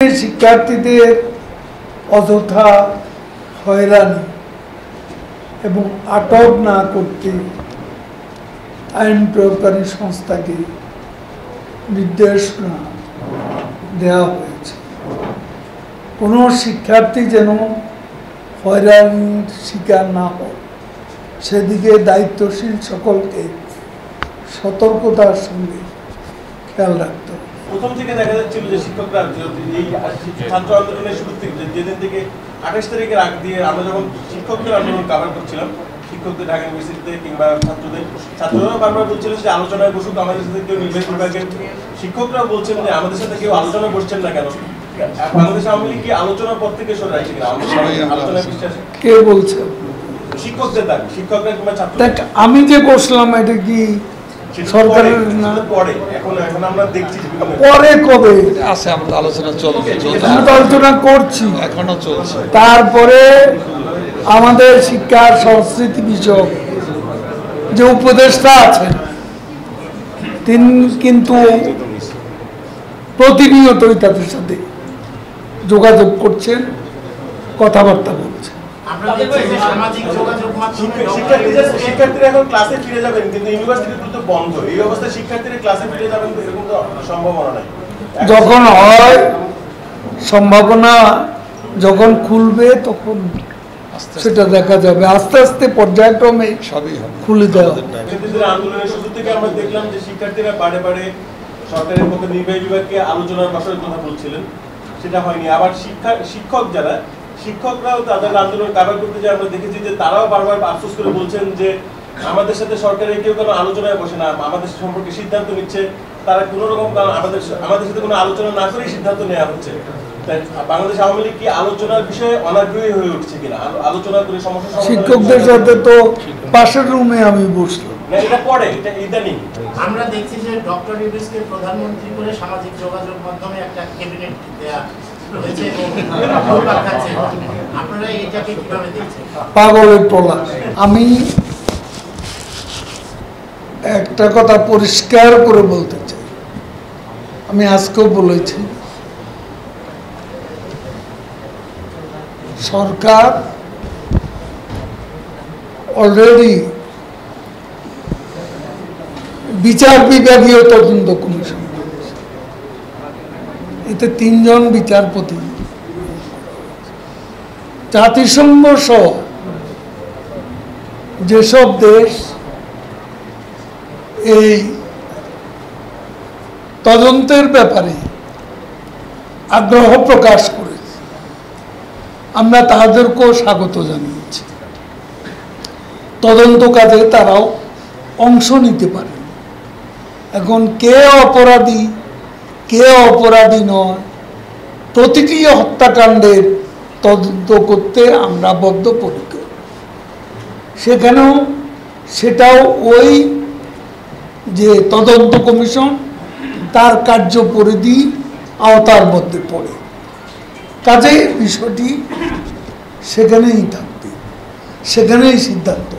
শিক্ষার্থীদের অযথা হয়রানি এবং আটক না করতে আইন প্রয়োগকারী সংস্থাকে নির্দেশনা দেওয়া হয়েছে। কোনো শিক্ষার্থী যেন হয়রানির শিকার না হয় সেদিকে দায়িত্বশীল সকলকে সতর্কতার সঙ্গে খেয়াল রাখতে হবে। প্রথম থেকে দেখা যাচ্ছিল যে শিক্ষকরা এই ছাত্র আন্দোলনের শুরু থেকে যেদিন থেকে 28 তারিখের আগ দিয়ে আমরা যখন শিক্ষকদের আন্দোলন কভার করছিলাম, শিক্ষকদের ঢাকা ইউনিভার্সিটিতে কিংবা ছাত্ররা বারবার বলছিলেন যে আলোচনায় বসুক, আমাদের সাথে কেউ নির্বাহী বিভাগের শিক্ষকরাও বলছেন যে আমাদের সাথে কেউ আলোচনায় বসছেন না কেন। বাংলাদেশ আওয়ামী লীগ কি আলোচনার পর থেকে সরে আসছে কিনা? আলোচনায় বিশ্বাস কে বলছে? শিক্ষকদের দাবি, শিক্ষকরা কিংবা ছাত্র। আমি যে বসলাম এটা কি সরকারের না? পরে কবে আছে আমরা আলোচনা চলছে, আমরা তো আলোচনা করছি, এখনো চলছে। তারপরে আমাদের শিক্ষা সংস্কৃতি বিষয়ক যে উপদেষ্টা আছেন তিনি কিন্তু প্রতিনিয়তই তাদের সাথে যোগাযোগ করছেন, কথাবার্তা বলছেন। শিক্ষার্থীরা এখন ক্লাসে ফিরে যাবেন কিন্তু ইউনিভার্সিটি তো বন্ধ, এই অবস্থায় শিক্ষার্থীরা ক্লাসে ফিরে যাবেন এরকম তো সম্ভাবনা নাই। যখন হয় সম্ভাবনা, যখন খুলবে তখন সেটা দেখা যাবে, আস্তে আস্তে পর্যায়ক্রমে সবই খুলে দেওয়া। আন্দোলনের শুরু থেকে আমরা দেখলাম যে শিক্ষার্থীরা বারে বারে সরকারের পক্ষে নির্বাহী বিভাগকে আলোচনার বসার কথা বলছিলেন, সেটা হয়নি। আবার শিক্ষকরাও তাদের আন্দোলন কাভার করতে যে আমরা দেখেছি যে তারাও বারবার আফসোস করে বলছেন যে আমাদের সাথে সরকারের কেউ কোনো আলোচনায় বসে না, আমাদের সম্পর্কে সিদ্ধান্ত নিচ্ছে তারা কোনো রকম আমাদের সাথে কোনো আলোচনা না করেই সিদ্ধান্ত নেওয়া হচ্ছে। বাংলাদেশ আওয়ামী লীগ কি আলোচনার বিষয়ে অনাগ্রহী হয়ে উঠছে কিনা? আলোচনা করে সমস্যা শিক্ষকদের সাথে তো পাশের রুমে আমি বসলাম, এটা পরে, এটা ইদানিং আমরা দেখছি যে ডক্টর ইউনূসকে প্রধানমন্ত্রী করে সামাজিক যোগাযোগ মাধ্যমে একটা ক্যাবিনেট দেয়া হয়েছে এবং আপনারা এটাকে কিভাবে দেখছেন? পাগলের টলা। আমি একটা কথা পরিষ্কার করে বলতে চাই, আমি আজকেও বলেছি, সরকার অলরেডি বিচার বিভাগীয় তদন্ত কমিশন, এতে 3 জন বিচারপতি, জাতিসংঘ সহ যেসব দেশ এই তদন্তের ব্যাপারে আগ্রহ প্রকাশ করেছে, আমরা তাদেরকেও স্বাগত জানিয়েছি। তদন্ত কাজে তারাও অংশ নিতে পারে। এখন কে অপরাধী কে অপরাধী নয়, প্রতিটি হত্যাকাণ্ডের তদন্ত করতে আমরা বদ্ধপরিকর। সেটাও ওই যে তদন্ত কমিশন তার কার্যপরিধি আওতার মধ্যে পড়ে, কাজে বিষয়টি সেখানেই থাকবে, সেখানেই সিদ্ধান্ত